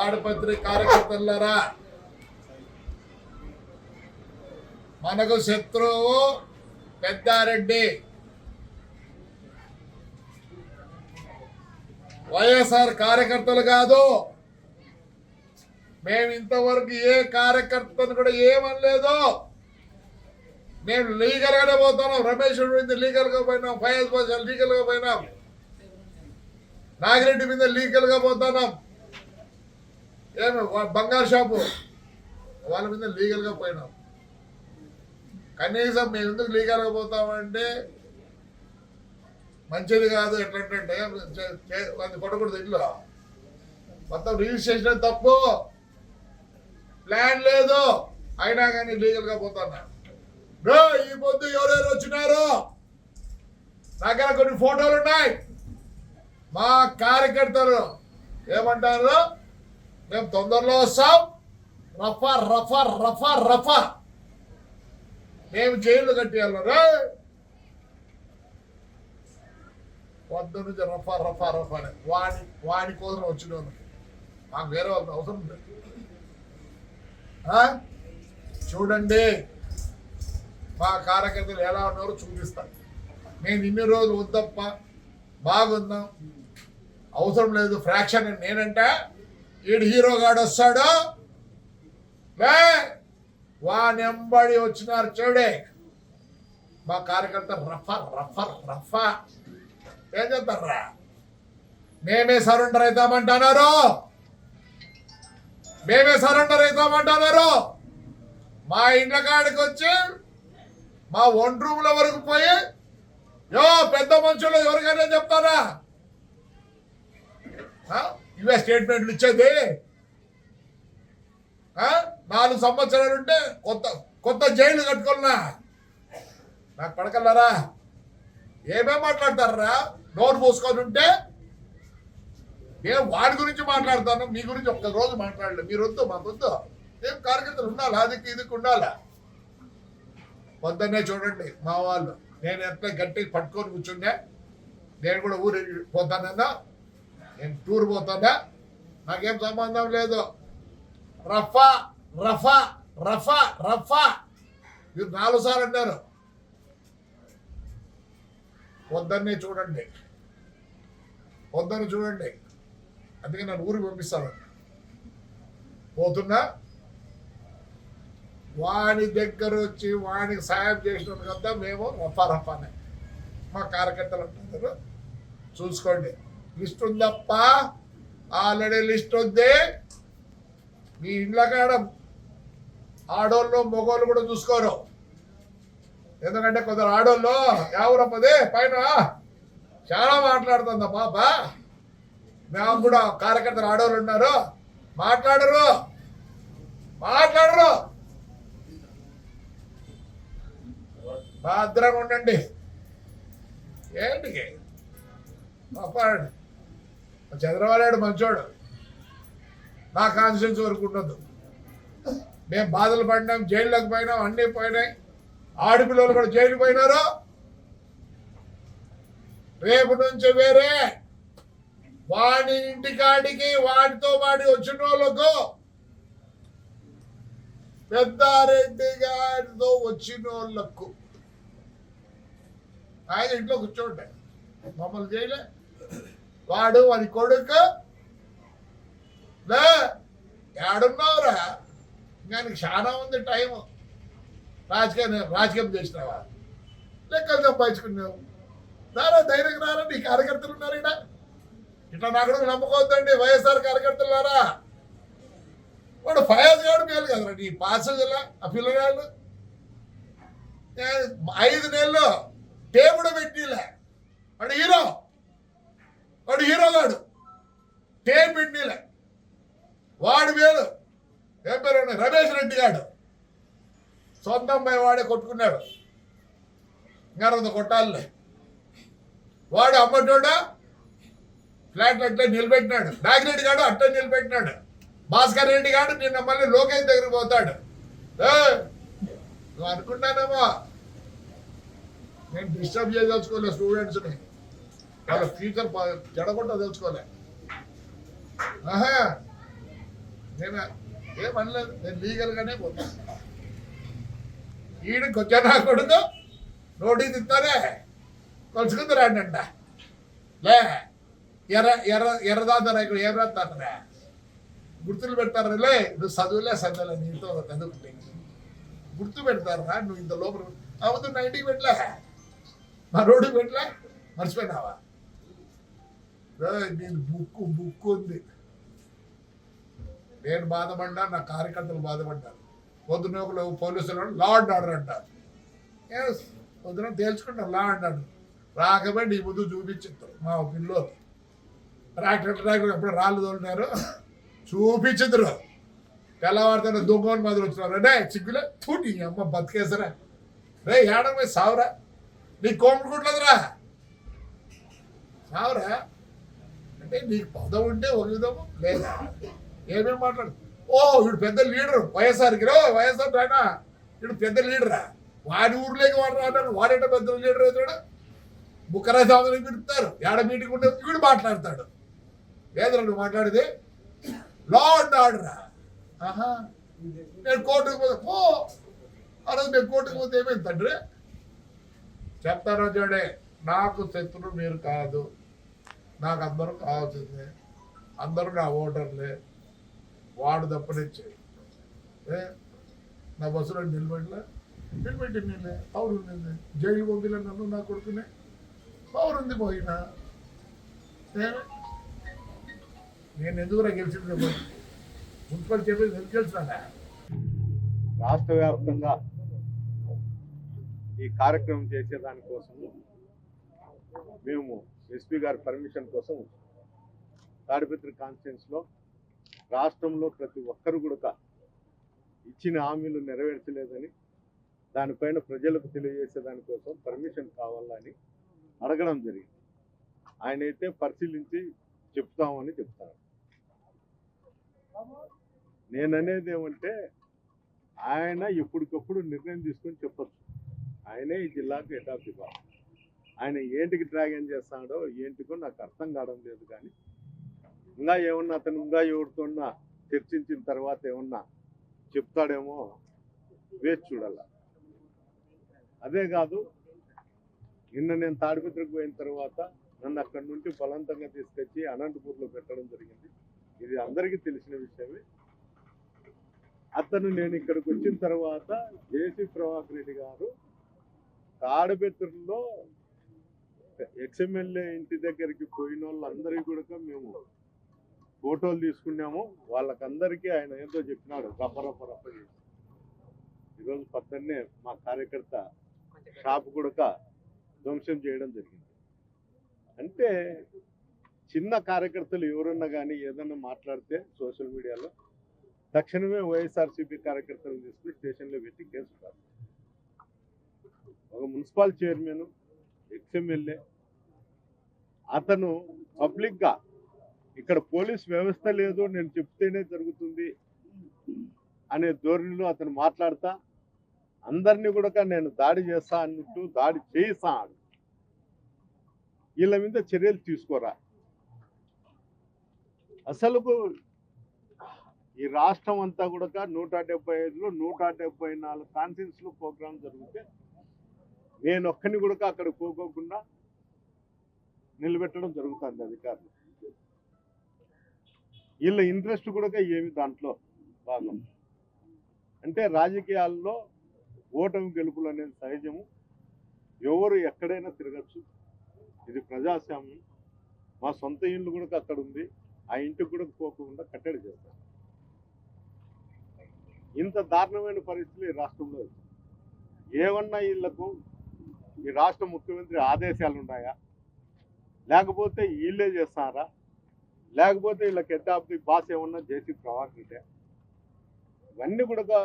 తాడిపత్రి కార్యకర్తలారా, మనకు శత్రువు పెద్దారెడ్డి. వైఎస్ఆర్ కార్యకర్తలు కాదు. మేము ఇంతవరకు ఏ కార్యకర్తను కూడా ఏమనలేదు. మేము లీగల్ గానే పోతున్నాం. రమేష్ మీద లీగల్ గా పోయినాం, ఫయాజ్ బాషా లీగల్ గా పోయినాం, నాగిరెడ్డి మీద లీగల్ గా పోతున్నాం. ఏమి బంగారు షాపు వాళ్ళ మీద లీగల్ గా పోయినాం. కనీసం మేము ఎందుకు లీగల్ గా పోతామంటే మంచిది కాదు. ఎట్లంటే అది కొట్టకూడదు. ఇంట్లో మొత్తం రిజిస్ట్రేషన్ తప్పు, ప్లాన్ లేదు, అయినా కానీ లీగల్ గా పోతున్నా. ఈ పొద్దు ఎవరెవరు వచ్చినారు దగ్గర కొన్ని ఫోటోలు ఉన్నాయి. మా కార్యకర్తలు ఏమంటారు, మేము తొందరలో వస్తాం, రఫా రఫా రఫా రఫా, మేము జైలు కట్టేయాలరా. పొద్దు నుంచి రఫా రఫా రఫా అని వాడి కోసం వచ్చిన మాకు వేరే వాళ్ళకి అవసరం లేదు. చూడండి మా కార్యకర్తలు ఎలా ఉన్నారో చూపిస్తాను. నేను ఇన్ని రోజులు వద్దప్ప బాగుందాం, అవసరం లేదు ఫ్రాక్షన్ అని నేనంటే, ఈడు హీరోగాడు వస్తాడు, వానెంబడి వచ్చినారు చూడే మా కార్యకర్త రఫా రఫా రఫా. ఏం చెప్తారా, మేమే సరెండర్ అవుతామంటున్నారు, మేమే సరెండర్ అవుతామంటున్నారు. మా ఇండ్ల కాడికి వచ్చి మా వన్ రూమ్ల వరకు పోయి పెద్ద మనుషులు ఎవరికైనా చెప్తారా ఇవే స్టేట్మెంట్లు ఇచ్చేది. 4 సంవత్సరాలు ఉంటే కొత్త జైలు కట్టుకున్నా నాకు పడకల్లారా. ఏమేం మాట్లాడతారా నోరు మూసుకొని ఉంటే? నేను వాడి గురించి మాట్లాడతాను, మీ గురించి ఒక్క రోజు మాట్లాడలేదు. మీరు వద్దు, మాకు వద్దు. ఏం కార్యకర్తలు ఉండాలి, అదికి ఇదికి ఉండాలా. పొద్దున్నే చూడండి మా వాళ్ళు, నేను ఎంత గట్టిగా పట్టుకొని కూర్చుండే. నేను కూడా ఊరు పోతానన్నా, నేను టూర్ పోతానా, నాకేం సంబంధం లేదు. రఫా రఫా రఫా రఫా మీరు 4 సార్లు అన్నారు. పొద్దున్నే చూడండి, పొద్దున్న చూడండి. అందుకే నన్ను ఊరికి పంపిస్తాను. పోతున్నా, వాడి దగ్గర వచ్చి వాడికి సాయం చేసిన కదా మేము రఫా రఫానే. మా కార్యకర్తలు అంటున్నారు, చూసుకోండి. లిస్ట్ ఉందప్ప, ఆల్రెడీ లిస్ట్ ఉంది. మీ ఇండ్ల కాడ ఆడోళ్ళు మొగోళ్ళు కూడా చూసుకోరు. ఎందుకంటే కొందరు ఆడోళ్ళు ఎవరప్పదే పైన చాలా మాట్లాడుతుందా పాప. మేము కూడా కార్యకర్తలు ఆడోళ్ళు ఉన్నారు, మాట్లాడరు. భద్రంగా ఉండండి. ఏంటి పాపాడు చంద్రబాబు మంచోడు, నా కాన్స్టిట్యూన్సీ వరకు ఉండదు. మేము బాధలు పడినాం, జైల్లోకి పోయినాం, అన్నీ పోయినాయి. ఆడపిల్లలు కూడా జైలు పోయినారు. రేపు నుంచి వేరే వాడి ఇంటికాడికి వాడితో వాడి వచ్చిన వాళ్ళకు, పెద్దారెడ్డి గారితో వచ్చిన వాళ్ళకు ఆయన ఇంట్లో కూర్చోండి, మమ్మల్ని చేయలే. వాడు వాడి కొడుకు ఏడున్నావురా, ఇంకా నీకు చాలా ఉంది టైము. రాజకీయం చేసినావా, లెక్కలు సంపాదించుకున్నావు. రారా, ధైర్యం రారా. నీ కార్యకర్తలు ఉన్నారు ఇక్కడ. ఇట్లా నాకు నమ్మకవద్దండి వైఎస్ఆర్ కార్యకర్తలారా. వాడు ఫయాజ్ గారు మేలు కదరా నీ పాసలా. ఆ పిల్లగాళ్ళు 5 నెలలు టేబుడు పెట్టిలే. వాడు హీరోగాడు, టేప్ పెట్టిలే. వాడు మేలు. ఏం పేరు రమేష్ రెడ్డి గాడు, సొంత అమ్మాయి వాడే కొట్టుకున్నాడు. ఇంకా కొట్టాలే. వాడు అమ్మటోడా ఫ్లాట్ అట్లే నిలబెట్టినాడు. నాగిరెడ్డి గాడు అట్లే నిలబెట్టినాడు. భాస్కర్ రెడ్డి గాడు నిన్న మళ్ళీ లోకేష్ దగ్గరికి పోతాడు. నువ్వు అనుకుంటానేమో నేను డిస్టర్బ్ చేయదలుచుకోలే స్టూడెంట్స్ని, వాళ్ళ ఫ్యూచర్ చెడగొట్ట తెలుసుకోలే. నేను ఏమనలేదు, నేను లీగల్గానే పోతాను. ఈడికి వచ్చా నా కొడుకు నోటీస్ ఇస్తారే కొలుసుకుంది రండి అంట. లే ఎర్రదాంత ఇక్కడ ఏం రాస్తారా గుర్తులు పెడతారా? లే నువ్వు చదువులే చదువులే నీతో చదువుకుంటే గుర్తు పెడతారా? నువ్వు ఇంత లోపల అవుతు 90 పెట్టలే, మా రోడ్డు పెట్టలే, మర్చిపోయినావా? నేను బుక్ ఉంది. నేను బాధపడ్డా, నా కార్యకర్తలు బాధపడ్డారు. పొద్దున ఒకరు పోలీసులు లా అండ్ ఆర్డర్ అంటారు. పొద్దున తేల్చుకుంటారు లా అండ్ ఆర్డర్. రాకపోయి నీ ముందు చూపించారు మా పిల్లలు ట్రాక్టర్ ఎప్పుడు రాళ్ళు తోలినారు చూపించదురు. తెల్లవారితోనే దొంగని మాదిరి వచ్చినారు. అంటే సిగ్గులే తూటి అమ్మ బతికేసరా రే ఏడమే సావురా, నీ కోముకుంటుందిరా సావురా. అంటే నీకు పదం ఉంటే ఒక విధము లేదా ఏమేమి మాట్లాడు. ఓ వీడు పెద్ద లీడరు వైఎస్ఆర్కి రా, వైఎస్ఆర్ ఆయన వీడు పెద్ద లీడరా, వాడి ఊర్లోకి వాడు రాడు, వాడేట పెద్ద లీడర్ అవుతాడు. బుక్కరాజు ఆమెను పిలుపుతారు, ఏడ మీటింగ్ ఉంటే వీడు మాట్లాడతాడు. లేదురా నువ్వు మాట్లాడేది లా అండ్ ఆర్డరా. ఆహా నేను కోర్టుకు పోతే పో, ఆ రోజు నేను కోర్టుకు పోతే ఏమైంది తండ్రి చెప్తాను. చూడే నాకు శత్రువు మీరు కాదు, నాకు అందరూ కావాల్సిందే, అందరూ నా ఓటర్లే. వాడు తప్పనిచ్చి నా బస్సులో నిలబెట్టి నేనే పౌరు ఉంది జైలు పంపిలే నన్ను నా కొడుకునే పౌరు ఉంది పోయినా నేను ఎందుకురా గెలిచింది మున్సిపల్ చెప్పేసి ఎందుకు గెలిచినా? రాష్ట్ర వ్యాప్తంగా ఈ కార్యక్రమం చేసేదానికోసం మేము ఎస్పీ గారి పర్మిషన్ కోసం తాడిపత్రి కాన్స్టిట్యున్సీలో రాష్ట్రంలో ప్రతి ఒక్కరు కూడా ఇచ్చిన హామీలు నెరవేర్చలేదని దానిపైన ప్రజలకు తెలియజేసేదానికోసం పర్మిషన్ కావాలని అడగడం జరిగింది. ఆయన అయితే పరిశీలించి చెప్తామని చెప్తాను. నేననేది ఏమంటే ఆయన ఎప్పటికప్పుడు నిర్ణయం తీసుకొని చెప్పచ్చు. ఆయనే ఈ జిల్లాకు హెడ్ ఆఫ్ డిపార్ట్మెంట్. ఆయన ఏంటికి డ్రాగన్ చేస్తాడో ఏంటికో నాకు అర్థం కావడం లేదు. కానీ ఇంకా ఏమన్నా అతను ఇంకా ఎవరితోన్నా చర్చించిన తర్వాత ఏమన్నా చెప్తాడేమో వేచి చూడాల. అదే కాదు, నిన్న నేను తాడిపత్రికి పోయిన తర్వాత నన్ను అక్కడి నుండి బలవంతంగా తీసుకొచ్చి అనంతపూర్లో పెట్టడం జరిగింది. ఇది అందరికీ తెలిసిన విషయమే. అతను నేను ఇక్కడికి వచ్చిన తర్వాత జేసీ ప్రభాకర్ రెడ్డి గారు తాడిపత్రిలో ఎక్స్ఎమ్మెల్యే ఇంటి దగ్గరికి పోయిన వాళ్ళందరికీ కూడా మేము ఫోటోలు తీసుకున్నాము. వాళ్ళకందరికీ ఆయన ఏదో చెప్పినాడు రప్ప చేసి. ఈరోజు పొద్దున్నే మా కార్యకర్త షాప్ కూడా ధ్వంసం చేయడం జరిగింది. అంటే చిన్న కార్యకర్తలు ఎవరన్నా కానీ ఏదన్నా మాట్లాడితే సోషల్ మీడియాలో తక్షణమే వైఎస్ఆర్సీపీ కార్యకర్తలను తీసుకుని స్టేషన్లో పెట్టి కేసు కాదు. ఒక మున్సిపల్ చైర్మన్ ఎక్స్ఎమ్మెల్యే అతను పబ్లిక్గా ఇక్కడ పోలీస్ వ్యవస్థ లేదు, నేను చెప్తేనే జరుగుతుంది అనే ధోరణిలో అతను మాట్లాడతా అందరినీ కూడా నేను దాడి చేస్తా అన్నట్టు దాడి చేయిస్తా. వీళ్ళ మీద చర్యలు తీసుకోరా. అసలు ఈ రాష్ట్రం అంతా కూడా 175లో 174 కాన్ఫరెన్స్లో ప్రోగ్రాం జరిగితే నేను ఒక్కని కూడా అక్కడ పోకోకుండా నిలబెట్టడం జరుగుతుంది అధికారులు. వీళ్ళ ఇంట్రెస్ట్ కూడా ఏమి దాంట్లో భాగం. అంటే రాజకీయాల్లో ఓటమి గెలుపులు అనేది సహజము. ఎవరు ఎక్కడైనా తిరగచ్చు. ఇది ప్రజాస్వామ్యం. మా సొంత ఇల్లు కూడా అక్కడ ఉంది, ఆ ఇంటికి కూడా పోకుండా కట్టడి చేస్తారు. ఇంత దారుణమైన పరిస్థితులు ఈ రాష్ట్రంలో ఏమన్నా వీళ్లకు ఈ రాష్ట్ర ముఖ్యమంత్రి ఆదేశాలు ఉన్నాయా, లేకపోతే వీళ్ళే చేస్తారా, లేకపోతే వీళ్ళకి హెడ్ ఆఫ్ ది బాస్ ఏమన్నా జేసీ ప్రభాకర్ రెడ్డి? ఇవన్నీ కూడా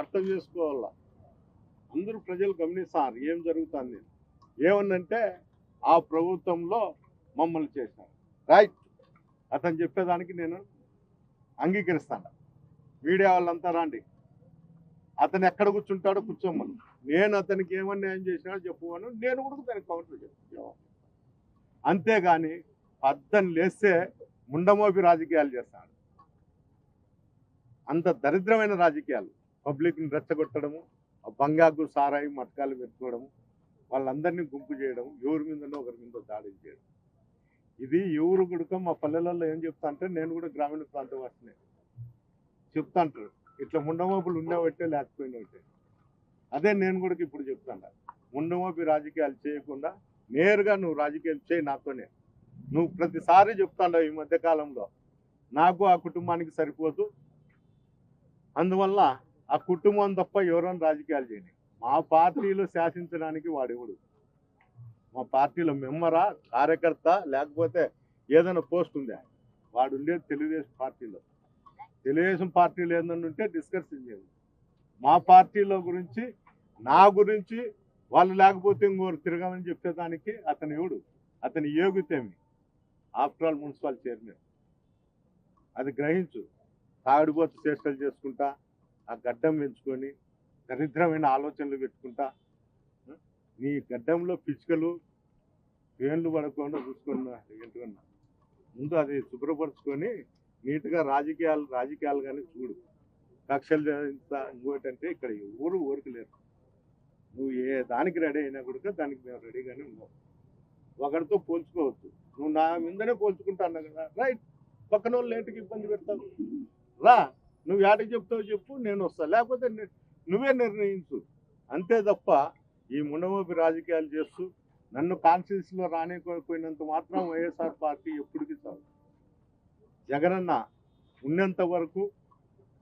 అర్థం చేసుకోవాలా. అందరూ ప్రజలు గమనిస్తారు ఏం జరుగుతుంది. ఏమన్నంటే ఆ ప్రభుత్వంలో మమ్మల్ని చేశారు రైట్, అతను చెప్పేదానికి నేను అంగీకరిస్తాను. మీడియా వాళ్ళంతా రండి, అతను ఎక్కడ కూర్చుంటాడో కూర్చోమని. నేను అతనికి ఏమన్నా న్యాయం చేసినాడో చెప్పుకోను, నేను కూడా దానికి కౌంటర్ చెప్తాను. అంతేగాని అతను లేస్తే ముండమోపి రాజకీయాలు చేస్తాడు. అంత దరిద్రమైన రాజకీయాలు, పబ్లిక్ని రెచ్చగొట్టడము, బంగాకు సారాయి మట్కాలు పెట్టుకోవడము, వాళ్ళందరినీ గుంపు చేయడం, ఎవరి మీదనో ఒకరి మీద దాడి చేయడం. ఇది ఎవరు కూడా మా పల్లెలలో ఏం చెప్తా అంటే, నేను కూడా గ్రామీణ ప్రాంత వాసినే, చెప్తా అంటారు ఇట్లా ముండమోపులు ఉండబట్టే లేకపోయినట్టే. అదే నేను కూడా ఇప్పుడు చెప్తాను, ముండమోపి రాజకీయాలు చేయకుండా నేరుగా నువ్వు రాజకీయాలు చేయి నాతోనే. నువ్వు ప్రతిసారి చెప్తాండవు ఈ మధ్యకాలంలో నాకు ఆ కుటుంబానికి సరిపోదు, అందువల్ల ఆ కుటుంబం తప్ప ఎవరైనా రాజకీయాలు చేయని. మా పార్టీలో శాసించడానికి వాడెవడు? మా పార్టీలో మెంబరా, కార్యకర్త, లేకపోతే ఏదైనా పోస్ట్ ఉందా? వాడు ఉండేది తెలుగుదేశం పార్టీలో. తెలుగుదేశం పార్టీలో ఏదైనా ఉంటే డిస్కషన్ చేయాలి. మా పార్టీలో గురించి, నా గురించి వాళ్ళు లేకపోతే ఇంకోరు తిరగమని చెప్పేదానికి అతను ఎవడు? అతని యోగ్యతేమి? After all municipal chairman. అది గ్రహించు. తాగుడుపోతు చేష్టలు చేసుకుంటా, ఆ గడ్డం పెంచుకొని దరిద్రమైన ఆలోచనలు పెట్టుకుంటా, నీ గడ్డంలో పిచ్చుకలు పేన్లు పడకుండా చూసుకున్నా ఏంటున్నా. ముందు అది శుభ్రపరుచుకొని నీట్గా రాజకీయాలు కానీ చూడు. కక్షలు ఇంకోటి అంటే ఇక్కడ ఎవరు ఊరికి లేరు. నువ్వు ఏ దానికి రెడీ అయినా కూడా దానికి మేము రెడీగానే ఉన్నాం. ఒకరితో పోల్చుకోవద్దు. నువ్వు నా మీదనే పోల్చుకుంటా అన్నా కదా, రైట్. పక్కన వాళ్ళు ఏంటికి ఇబ్బంది పెడతావు? రా, నువ్వు ఏటకి చెప్తావు చెప్పు, నేను వస్తా. లేకపోతే నువ్వే నిర్ణయించు. అంతే తప్ప ఈ ముండమోపి రాజకీయాలు చేస్తూ నన్ను కాన్స్టిట్యూన్సీలో రానిపోయినంత మాత్రం వైఎస్ఆర్ పార్టీ ఎప్పటికీ చాలు. జగనన్న ఉన్నంత వరకు,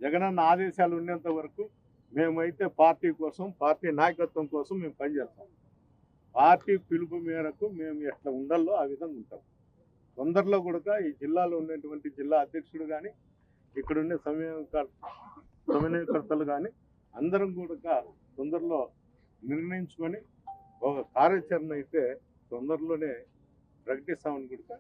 జగనన్న ఆదేశాలు ఉన్నంత వరకు మేమైతే పార్టీ కోసం, పార్టీ నాయకత్వం కోసం మేము పనిచేస్తాం. పార్టీ పిలుపు మేరకు మేము ఎట్లా ఉండాలో ఆ విధంగా ఉంటాం. తొందరలో కూడా ఈ జిల్లాలో ఉన్నటువంటి జిల్లా అధ్యక్షుడు కానీ, ఇక్కడ ఉండే సమన్వయకర్తలు కానీ అందరం కూడా తొందరలో నిర్ణయించుకొని ఒక కార్యాచరణ అయితే తొందరలోనే ప్రకటిస్తామని కూడా